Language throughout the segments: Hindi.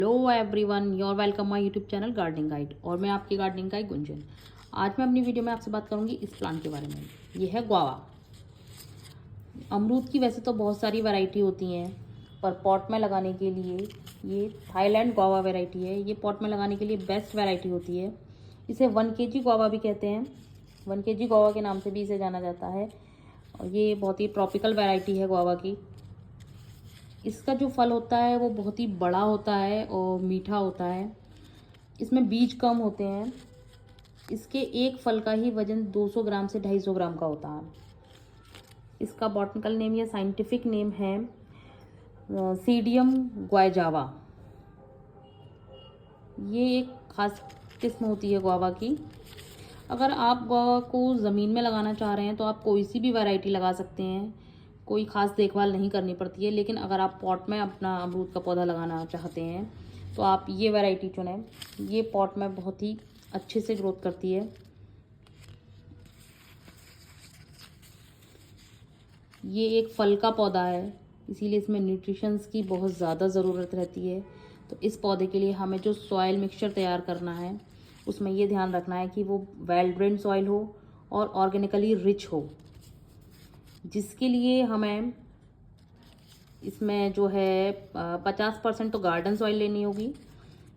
Hello everyone, your welcome my YouTube channel gardening guide. और मैं आपकी गार्डनिंग गाइड गुंजन। आज मैं अपनी वीडियो में आपसे बात करूंगी इस प्लांट के बारे में। ये है गुआवा। अमरूद की वैसे तो बहुत सारी वैरायटी होती हैं, पर पॉट में लगाने के लिए ये थाईलैंड गुआवा वैरायटी है। ये पॉट में लगाने के लिए बेस्ट वैरायटी होती है। इसे 1 kg गुआवा भी कहते हैं। 1 kg गुआवा के नाम से भी इसे जाना जाता है। और ये बहुत ही ट्रॉपिकल वैरायटी है गुआवा की। इसका जो फल होता है वो बहुत ही बड़ा होता है और मीठा होता है। इसमें बीज कम होते हैं। इसके एक फल का ही वजन 200 ग्राम से 250 ग्राम का होता है। इसका बॉटनिकल नेम या साइंटिफिक नेम है सीडियम ग्वायजावा। ये एक खास किस्म होती है गुआवा की। अगर आप गुआवा को ज़मीन में लगाना चाह रहे हैं तो आप कोई सी भी वैरायटी लगा सकते हैं। कोई ख़ास देखभाल नहीं करनी पड़ती है। लेकिन अगर आप पॉट में अपना अमरूद का पौधा लगाना चाहते हैं तो आप ये वैरायटी चुनें। ये पॉट में बहुत ही अच्छे से ग्रोथ करती है। ये एक फल का पौधा है, इसीलिए इसमें न्यूट्रिशंस की बहुत ज़्यादा ज़रूरत रहती है। तो इस पौधे के लिए हमें जो सॉइल मिक्सचर तैयार करना है उसमें ये ध्यान रखना है कि वो वेल ड्रेन्ड सॉइल हो और ऑर्गेनिकली रिच हो, जिसके लिए हमें इसमें जो है 50% तो गार्डन सॉइल लेनी होगी,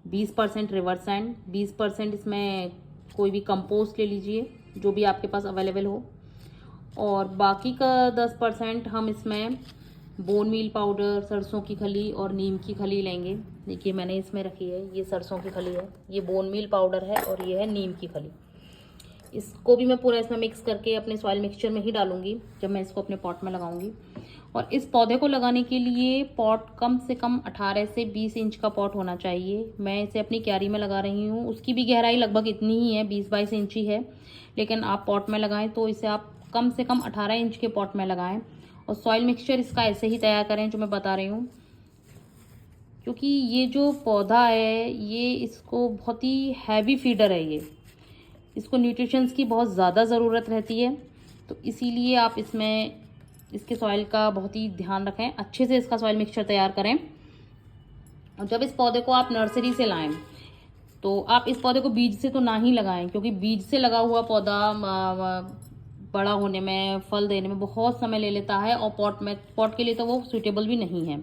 20% रिवर सैंड, 20% इसमें कोई भी कंपोस्ट ले लीजिए जो भी आपके पास अवेलेबल हो, और बाकी का 10% हम इसमें बोन मील पाउडर, सरसों की खली और नीम की खली लेंगे। देखिए मैंने इसमें रखी है, ये सरसों की खली है, ये बोन मील पाउडर है और ये है नीम की खली। इसको भी मैं पूरा इसमें मिक्स करके अपने सॉइल मिक्सचर में ही डालूंगी जब मैं इसको अपने पॉट में लगाऊंगी। और इस पौधे को लगाने के लिए पॉट कम से कम 18 से 20 इंच का पॉट होना चाहिए। मैं इसे अपनी क्यारी में लगा रही हूँ, उसकी भी गहराई लगभग इतनी ही है, 20-22 इंच ही है। लेकिन आप पॉट में लगाएं तो इसे आप कम से कम 18 इंच के पॉट में लगाएं। और सॉइल मिक्सचर इसका ऐसे ही तैयार करें जो मैं बता रही हूँ, क्योंकि ये जो पौधा है ये इसको बहुत ही हैवी फीडर है। ये इसको न्यूट्रिशंस की बहुत ज़्यादा ज़रूरत रहती है। तो इसीलिए आप इसमें इसके सॉइल का बहुत ही ध्यान रखें, अच्छे से इसका सॉइल मिक्सचर तैयार करें। और जब इस पौधे को आप नर्सरी से लाएं तो आप इस पौधे को बीज से तो ना ही लगाएं, क्योंकि बीज से लगा हुआ पौधा बड़ा होने में, फल देने में बहुत समय ले लेता है और पॉट के लिए तो वो सूटेबल भी नहीं है।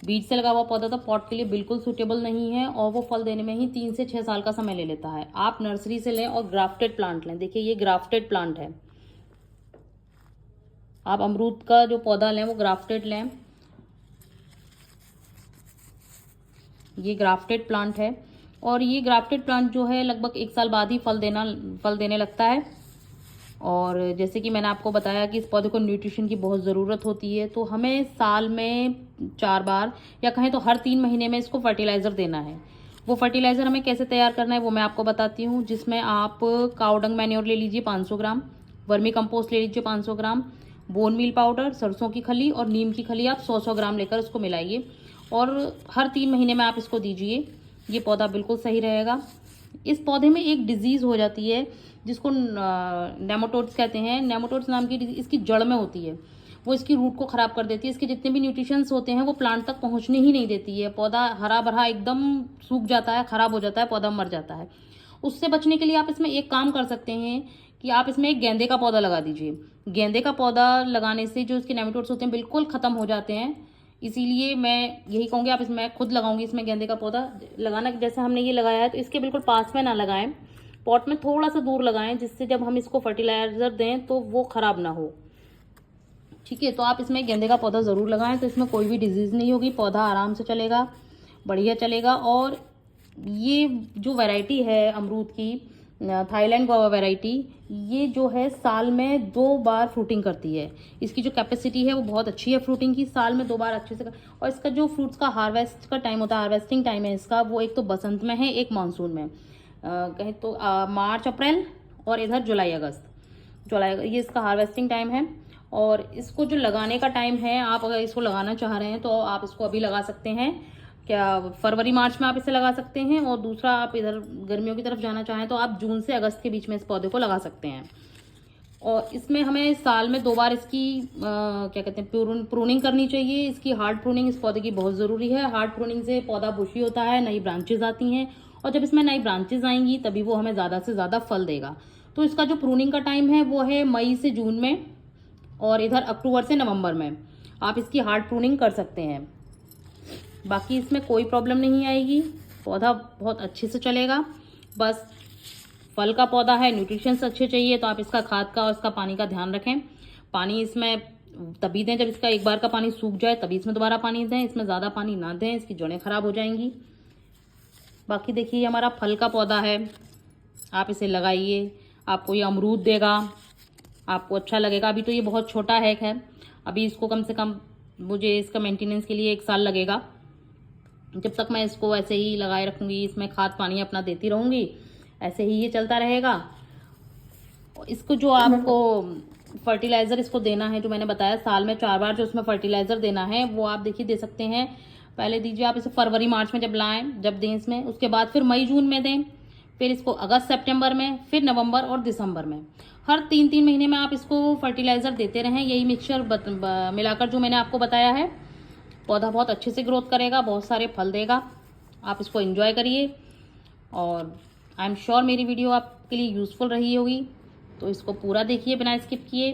बीज से लगा हुआ पौधा तो पॉट के लिए बिल्कुल सूटेबल नहीं है और वो फल देने में ही 3 से 6 साल का समय ले लेता है। आप नर्सरी से लें और ग्राफ्टेड प्लांट लें। देखिए ये ग्राफ्टेड प्लांट है। आप अमरूद का जो पौधा लें वो ग्राफ्टेड लें। ये ग्राफ्टेड प्लांट है और ये ग्राफ्टेड प्लांट जो है लगभग 1 साल बाद ही फल देने लगता है। और जैसे कि मैंने आपको बताया कि इस पौधे को न्यूट्रिशन की बहुत ज़रूरत होती है, तो हमें साल में 4 बार या कहें तो हर 3 महीने में इसको फर्टिलाइज़र देना है। वो फर्टिलाइज़र हमें कैसे तैयार करना है वो मैं आपको बताती हूँ, जिसमें आप काउडंग मैन्योर ले लीजिए 500 ग्राम, वर्मी कंपोस्ट ले लीजिए 500 ग्राम, बोन मील पाउडर, सरसों की खली और नीम की खली आप 100-100 ग्राम लेकर उसको मिलाइए और हर 3 महीने में आप इसको दीजिए। ये पौधा बिल्कुल सही रहेगा। इस पौधे में एक डिजीज़ हो जाती है जिसको नेमाटोड्स कहते हैं। नेमाटोड्स नाम की डिजीज इसकी जड़ में होती है, वो इसकी रूट को ख़राब कर देती है। इसके जितने भी न्यूट्रिशंस होते हैं वो प्लांट तक पहुंचने ही नहीं देती है। पौधा हरा भरा एकदम सूख जाता है, ख़राब हो जाता है, पौधा मर जाता है। उससे बचने के लिए आप इसमें एक काम कर सकते हैं कि आप इसमें एक गेंदे का पौधा लगा दीजिए। गेंदे का पौधा लगाने से जो इसके नेमाटोड्स होते हैं बिल्कुल ख़त्म हो जाते हैं। इसीलिए मैं यही कहूँगी, आप इसमें खुद लगाऊंगी इसमें गेंदे का पौधा लगाना। जैसे हमने ये लगाया है तो इसके बिल्कुल पास में ना लगाएं, पॉट में थोड़ा सा दूर लगाएं, जिससे जब हम इसको फर्टिलाइजर दें तो वो ख़राब ना हो। ठीक है, तो आप इसमें गेंदे का पौधा ज़रूर लगाएं, तो इसमें कोई भी डिजीज़ नहीं होगी, पौधा आराम से चलेगा, बढ़िया चलेगा। और ये जो वैरायटी है अमरूद की, थाईलैंड गुआवा वैरायटी, ये जो है साल में 2 बार फ्रूटिंग करती है। इसकी जो कैपेसिटी है वो बहुत अच्छी है फ्रूटिंग की, साल में 2 बार अच्छे से और इसका जो फ्रूट्स का हार्वेस्ट का टाइम होता है, हार्वेस्टिंग टाइम है इसका, वो एक तो बसंत में है, एक मानसून में। कहें तो मार्च अप्रैल और इधर जुलाई अगस्त। ये इसका हार्वेस्टिंग टाइम है। और इसको जो लगाने का टाइम है, आप अगर इसको लगाना चाह रहे हैं तो आप इसको अभी लगा सकते हैं, क्या फरवरी मार्च में आप इसे लगा सकते हैं। और दूसरा, आप इधर गर्मियों की तरफ जाना चाहें तो आप जून से अगस्त के बीच में इस पौधे को लगा सकते हैं। और इसमें हमें साल में 2 बार इसकी क्या कहते हैं प्रूनिंग करनी चाहिए। इसकी हार्ड प्रूनिंग इस पौधे की बहुत ज़रूरी है। हार्ड प्रूनिंग से पौधा बुशी होता है, नई ब्रांचेज आती हैं, और जब इसमें नई ब्रांचेज आएंगी तभी वो हमें ज़्यादा से ज़्यादा फल देगा। तो इसका जो प्रूनिंग का टाइम है वो है मई से जून में, और इधर अक्टूबर से नवंबर में आप इसकी हार्ड प्रूनिंग कर सकते हैं। बाकी इसमें कोई प्रॉब्लम नहीं आएगी, पौधा बहुत अच्छे से चलेगा। बस फल का पौधा है, न्यूट्रिशंस अच्छे चाहिए, तो आप इसका खाद का और इसका पानी का ध्यान रखें। पानी इसमें तभी दें जब इसका एक बार का पानी सूख जाए, तभी इसमें दोबारा पानी दें। इसमें ज़्यादा पानी ना दें, इसकी जड़ें खराब हो जाएंगी। बाकी देखिए हमारा फल का पौधा है, आप इसे लगाइए, आपको ये अमरूद देगा, आपको अच्छा लगेगा। अभी तो ये बहुत छोटा है, खैर अभी इसको कम से कम मुझे इसका मेंटेनेंस के लिए 1 साल लगेगा। जब तक मैं इसको ऐसे ही लगाए रखूँगी, इसमें खाद पानी अपना देती रहूँगी, ऐसे ही ये चलता रहेगा। इसको जो आपको फर्टिलाइज़र इसको देना है, जो मैंने बताया साल में 4 बार जो इसमें फर्टिलाइज़र देना है, वो आप देखिए दे सकते हैं। पहले दीजिए आप इसे फरवरी मार्च में जब लाएं, जब दें इसमें, उसके बाद फिर मई जून में दें, फिर इसको अगस्त सितंबर में, फिर नवंबर और दिसंबर में। हर 3-3 महीने में आप इसको फर्टिलाइज़र देते रहें। यही मिक्सचर मिलाकर जो मैंने आपको बताया है, पौधा बहुत अच्छे से ग्रोथ करेगा, बहुत सारे फल देगा। आप इसको एंजॉय करिए, और आई एम श्योर मेरी वीडियो आपके लिए यूज़फुल रही होगी। तो इसको पूरा देखिए बिना स्किप किए,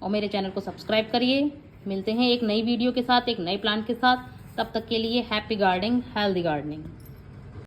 और मेरे चैनल को सब्सक्राइब करिए। मिलते हैं एक नई वीडियो के साथ, एक नए प्लांट के साथ। तब तक के लिए हैप्पी गार्डनिंग, हेल्दी गार्डनिंग।